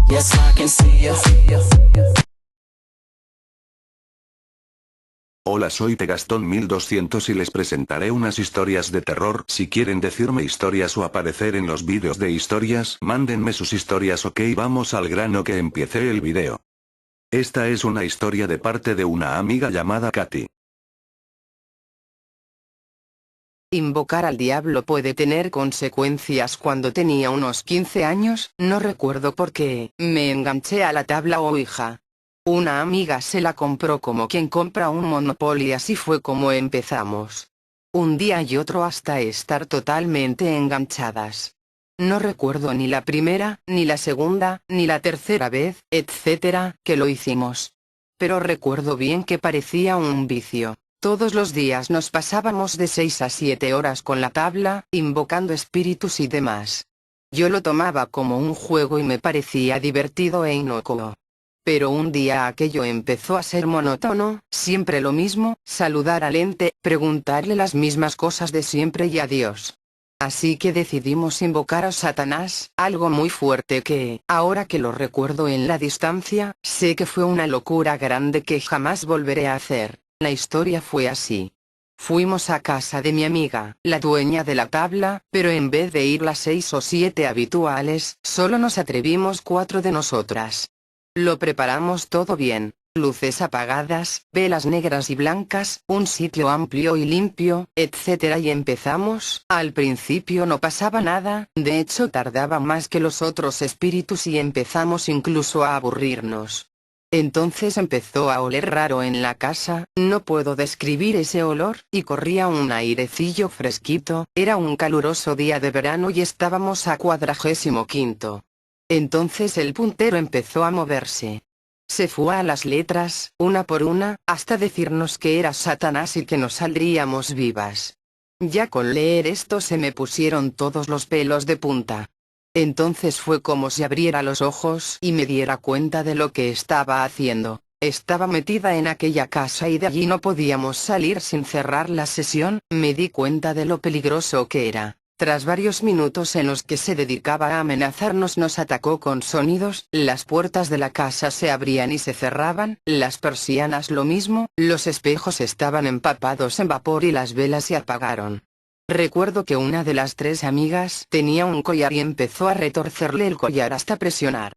Yes, I can see ya. Hola, soy Tegastón 1200 y les presentaré unas historias de terror. Si quieren decirme historias o aparecer en los vídeos de historias, mándenme sus historias. Ok, vamos al grano que empiece el video. Esta es una historia de parte de una amiga llamada Katy. Invocar al diablo puede tener consecuencias. Cuando tenía unos 15 años, no recuerdo por qué, me enganché a la tabla Ouija. Una amiga se la compró como quien compra un Monopoly, así fue como empezamos. Un día y otro hasta estar totalmente enganchadas. No recuerdo ni la primera, ni la segunda, ni la tercera vez, etcétera, que lo hicimos. Pero recuerdo bien que parecía un vicio. Todos los días nos pasábamos de 6 a 7 horas con la tabla, invocando espíritus y demás. Yo lo tomaba como un juego y me parecía divertido e inocuo. Pero un día aquello empezó a ser monótono, siempre lo mismo, saludar al ente, preguntarle las mismas cosas de siempre y adiós. Así que decidimos invocar a Satanás, algo muy fuerte que, ahora que lo recuerdo en la distancia, sé que fue una locura grande que jamás volveré a hacer. La historia fue así. Fuimos a casa de mi amiga, la dueña de la tabla, pero en vez de ir las 6 o 7 habituales, solo nos atrevimos 4 de nosotras. Lo preparamos todo bien. Luces apagadas, velas negras y blancas, un sitio amplio y limpio, etc. Y empezamos. Al principio no pasaba nada, de hecho tardaba más que los otros espíritus y empezamos incluso a aburrirnos. Entonces empezó a oler raro en la casa, no puedo describir ese olor, y corría un airecillo fresquito, era un caluroso día de verano y estábamos a 45. Entonces el puntero empezó a moverse. Se fue a las letras, una por una, hasta decirnos que era Satanás y que nos saldríamos vivas. Ya con leer esto se me pusieron todos los pelos de punta. Entonces fue como si abriera los ojos y me diera cuenta de lo que estaba haciendo. Estaba metida en aquella casa y de allí no podíamos salir sin cerrar la sesión. Me di cuenta de lo peligroso que era. Tras varios minutos en los que se dedicaba a amenazarnos, nos atacó con sonidos, las puertas de la casa se abrían y se cerraban, las persianas lo mismo, los espejos estaban empapados en vapor y las velas se apagaron. Recuerdo que una de las 3 amigas tenía un collar y empezó a retorcerle el collar hasta presionar.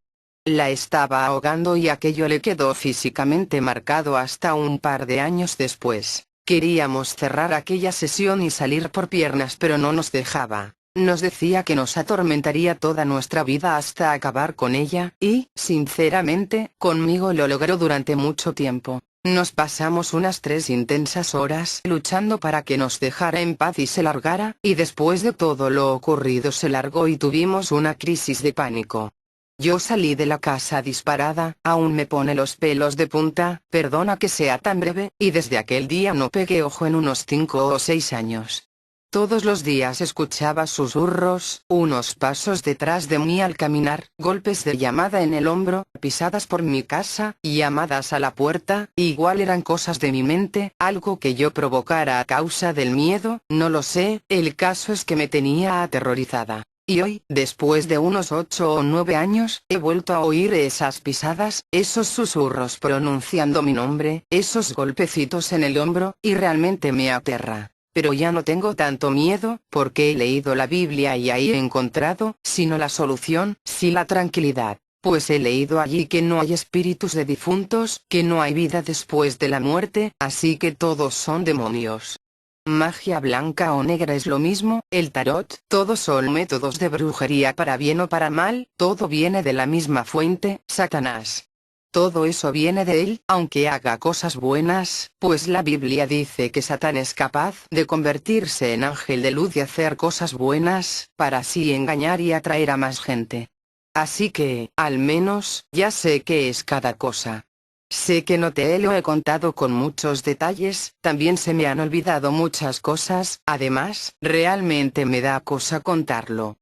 La estaba ahogando y aquello le quedó físicamente marcado hasta un par de años después. Queríamos cerrar aquella sesión y salir por piernas, pero no nos dejaba. Nos decía que nos atormentaría toda nuestra vida hasta acabar con ella, y, sinceramente, conmigo lo logró durante mucho tiempo. Nos pasamos unas 3 intensas horas luchando para que nos dejara en paz y se largara, y después de todo lo ocurrido se largó y tuvimos una crisis de pánico. Yo salí de la casa disparada, aún me pone los pelos de punta, perdona que sea tan breve, y desde aquel día no pegué ojo en unos 5 o 6 años. Todos los días escuchaba susurros, unos pasos detrás de mí al caminar, golpes de llamada en el hombro, pisadas por mi casa, llamadas a la puerta, igual eran cosas de mi mente, algo que yo provocara a causa del miedo, no lo sé, el caso es que me tenía aterrorizada. Y hoy, después de unos 8 o 9 años, he vuelto a oír esas pisadas, esos susurros pronunciando mi nombre, esos golpecitos en el hombro, y realmente me aterra. Pero ya no tengo tanto miedo, porque he leído la Biblia y ahí he encontrado, si no la solución, sí la tranquilidad. Pues he leído allí que no hay espíritus de difuntos, que no hay vida después de la muerte, así que todos son demonios. Magia blanca o negra es lo mismo, el tarot, todos son métodos de brujería para bien o para mal, todo viene de la misma fuente, Satanás. Todo eso viene de él, aunque haga cosas buenas, pues la Biblia dice que Satán es capaz de convertirse en ángel de luz y hacer cosas buenas, para así engañar y atraer a más gente. Así que, al menos, ya sé qué es cada cosa. Sé que no te lo he contado con muchos detalles, también se me han olvidado muchas cosas, además, realmente me da cosa contarlo.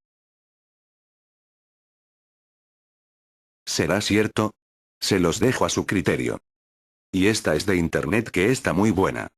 ¿Será cierto? Se los dejo a su criterio. Y esta es de internet, que está muy buena.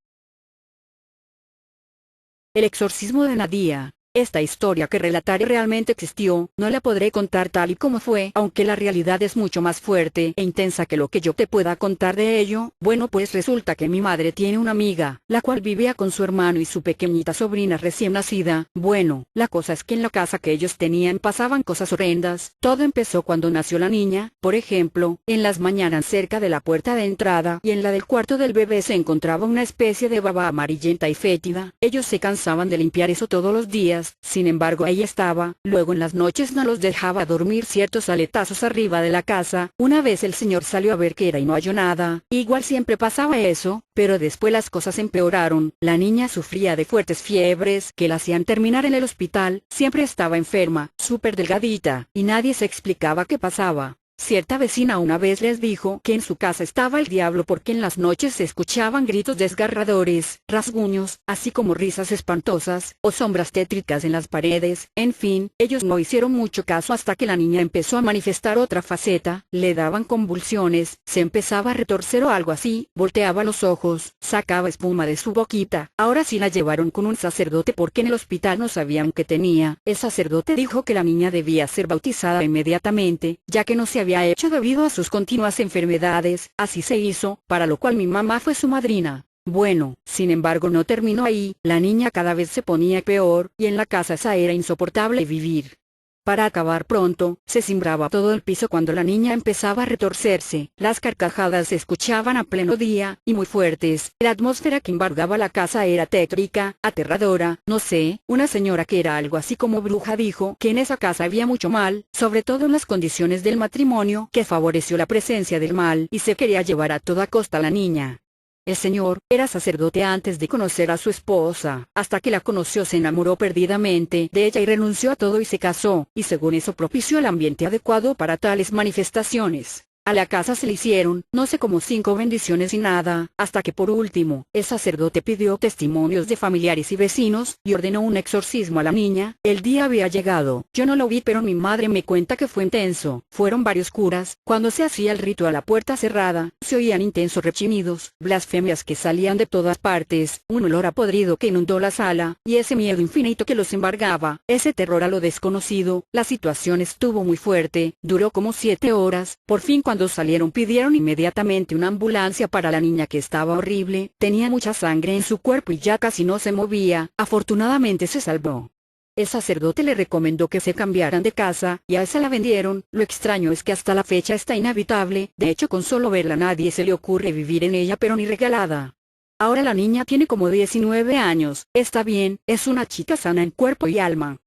El exorcismo de Nadia. Esta historia que relataré realmente existió, no la podré contar tal y como fue, aunque la realidad es mucho más fuerte e intensa que lo que yo te pueda contar de ello. Bueno, pues resulta que mi madre tiene una amiga, la cual vivía con su hermano y su pequeñita sobrina recién nacida. Bueno, la cosa es que en la casa que ellos tenían pasaban cosas horrendas. Todo empezó cuando nació la niña. Por ejemplo, en las mañanas cerca de la puerta de entrada y en la del cuarto del bebé se encontraba una especie de baba amarillenta y fétida. Ellos se cansaban de limpiar eso todos los días. Sin embargo, ahí estaba. Luego en las noches no los dejaba dormir ciertos aletazos arriba de la casa. Una vez el señor salió a ver qué era y no halló nada. Igual siempre pasaba eso, pero después las cosas empeoraron. La niña sufría de fuertes fiebres que la hacían terminar en el hospital. Siempre estaba enferma, súper delgadita, y nadie se explicaba qué pasaba. Cierta vecina una vez les dijo que en su casa estaba el diablo porque en las noches se escuchaban gritos desgarradores, rasguños, así como risas espantosas, o sombras tétricas en las paredes. En fin, ellos no hicieron mucho caso hasta que la niña empezó a manifestar otra faceta. Le daban convulsiones, se empezaba a retorcer o algo así, volteaba los ojos, sacaba espuma de su boquita. Ahora sí la llevaron con un sacerdote porque en el hospital no sabían qué tenía. El sacerdote dijo que la niña debía ser bautizada inmediatamente, ya que no se había hecho debido a sus continuas enfermedades. Así se hizo, para lo cual mi mamá fue su madrina. Bueno, sin embargo no terminó ahí, la niña cada vez se ponía peor, y en la casa esa era insoportable vivir. Para acabar pronto, se cimbraba todo el piso cuando la niña empezaba a retorcerse. Las carcajadas se escuchaban a pleno día, y muy fuertes. La atmósfera que embargaba la casa era tétrica, aterradora. No sé, una señora que era algo así como bruja dijo que en esa casa había mucho mal, sobre todo en las condiciones del matrimonio, que favoreció la presencia del mal, y se quería llevar a toda costa a la niña. El señor era sacerdote antes de conocer a su esposa. Hasta que la conoció se enamoró perdidamente de ella y renunció a todo y se casó, y según eso propició el ambiente adecuado para tales manifestaciones. A la casa se le hicieron, no sé como 5 bendiciones y nada, hasta que por último, el sacerdote pidió testimonios de familiares y vecinos, y ordenó un exorcismo a la niña. El día había llegado, yo no lo vi pero mi madre me cuenta que fue intenso. Fueron varios curas. Cuando se hacía el rito a la puerta cerrada, se oían intensos rechinidos, blasfemias que salían de todas partes, un olor a podrido que inundó la sala, y ese miedo infinito que los embargaba, ese terror a lo desconocido. La situación estuvo muy fuerte, duró como 7 horas, por fin cuando salieron pidieron inmediatamente una ambulancia para la niña que estaba horrible, tenía mucha sangre en su cuerpo y ya casi no se movía. Afortunadamente se salvó. El sacerdote le recomendó que se cambiaran de casa, y a esa la vendieron. Lo extraño es que hasta la fecha está inhabitable, de hecho con solo verla a nadie se le ocurre vivir en ella pero ni regalada. Ahora la niña tiene como 19 años, está bien, es una chica sana en cuerpo y alma.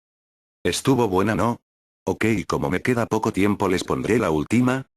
Estuvo buena, ¿no? Ok, como me queda poco tiempo les pondré la última.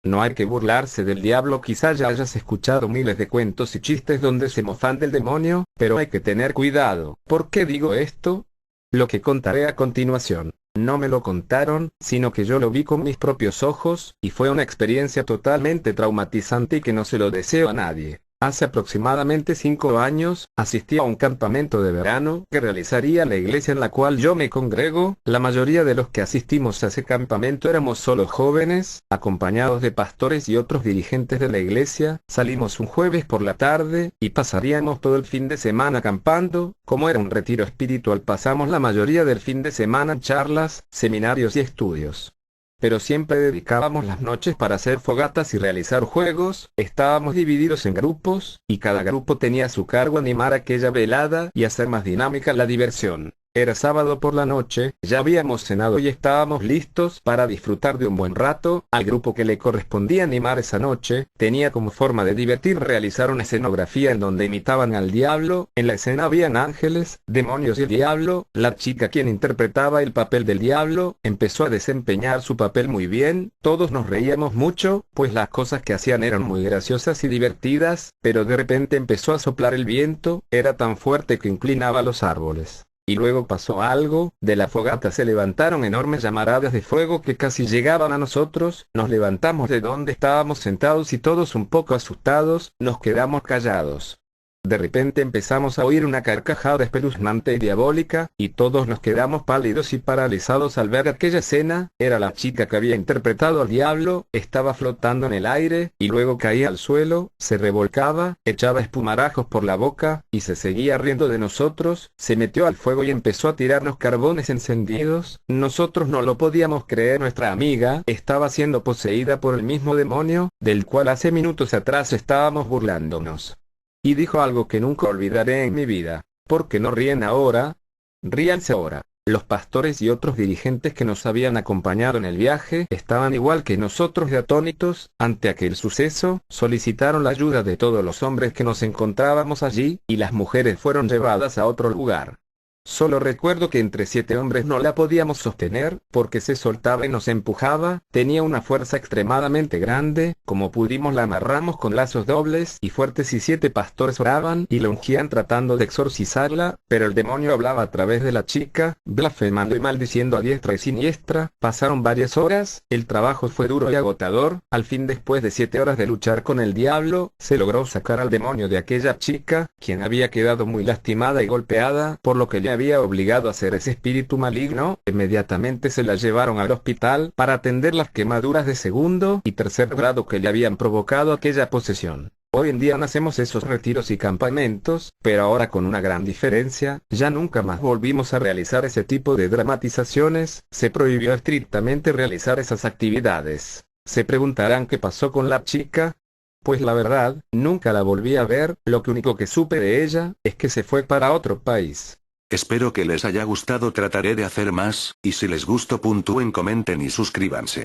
No hay que burlarse del diablo, quizás ya hayas escuchado miles de cuentos y chistes donde se mofan del demonio, pero hay que tener cuidado. ¿Por qué digo esto? Lo que contaré a continuación, no me lo contaron, sino que yo lo vi con mis propios ojos, y fue una experiencia totalmente traumatizante y que no se lo deseo a nadie. Hace aproximadamente 5 años, asistí a un campamento de verano que realizaría la iglesia en la cual yo me congrego. La mayoría de los que asistimos a ese campamento éramos solo jóvenes, acompañados de pastores y otros dirigentes de la iglesia. Salimos un jueves por la tarde, y pasaríamos todo el fin de semana acampando. Como era un retiro espiritual, pasamos la mayoría del fin de semana en charlas, seminarios y estudios. Pero siempre dedicábamos las noches para hacer fogatas y realizar juegos. Estábamos divididos en grupos, y cada grupo tenía a su cargo animar aquella velada y hacer más dinámica la diversión. Era sábado por la noche, ya habíamos cenado y estábamos listos para disfrutar de un buen rato. Al grupo que le correspondía animar esa noche, tenía como forma de divertir realizar una escenografía en donde imitaban al diablo. En la escena habían ángeles, demonios y el diablo. La chica quien interpretaba el papel del diablo, empezó a desempeñar su papel muy bien. Todos nos reíamos mucho, pues las cosas que hacían eran muy graciosas y divertidas, pero de repente empezó a soplar el viento, era tan fuerte que inclinaba los árboles. Y luego pasó algo, de la fogata se levantaron enormes llamaradas de fuego que casi llegaban a nosotros. Nos levantamos de donde estábamos sentados y todos un poco asustados, nos quedamos callados. De repente empezamos a oír una carcajada espeluznante y diabólica, y todos nos quedamos pálidos y paralizados al ver aquella escena. Era la chica que había interpretado al diablo, estaba flotando en el aire, y luego caía al suelo, se revolcaba, echaba espumarajos por la boca, y se seguía riendo de nosotros, se metió al fuego y empezó a tirarnos carbones encendidos. Nosotros no lo podíamos creer, nuestra amiga estaba siendo poseída por el mismo demonio, del cual hace minutos atrás estábamos burlándonos. Y dijo algo que nunca olvidaré en mi vida. ¿Por qué no ríen ahora? Ríanse ahora. Los pastores y otros dirigentes que nos habían acompañado en el viaje estaban igual que nosotros de atónitos ante aquel suceso, solicitaron la ayuda de todos los hombres que nos encontrábamos allí, y las mujeres fueron llevadas a otro lugar. Solo recuerdo que entre 7 hombres no la podíamos sostener, porque se soltaba y nos empujaba, tenía una fuerza extremadamente grande, como pudimos la amarramos con lazos dobles y fuertes y 7 pastores oraban y la ungían tratando de exorcizarla, pero el demonio hablaba a través de la chica, blasfemando y maldiciendo a diestra y siniestra. Pasaron varias horas, el trabajo fue duro y agotador, al fin después de 7 horas de luchar con el diablo, se logró sacar al demonio de aquella chica, quien había quedado muy lastimada y golpeada, por lo que le había obligado a hacer ese espíritu maligno. Inmediatamente se la llevaron al hospital para atender las quemaduras de segundo y tercer grado que le habían provocado aquella posesión. Hoy en día no hacemos esos retiros y campamentos, pero ahora con una gran diferencia, ya nunca más volvimos a realizar ese tipo de dramatizaciones, se prohibió estrictamente realizar esas actividades. Se preguntarán qué pasó con la chica. Pues la verdad, nunca la volví a ver, lo único que supe de ella, es que se fue para otro país. Espero que les haya gustado, trataré de hacer más, y si les gustó puntúen, comenten y suscríbanse.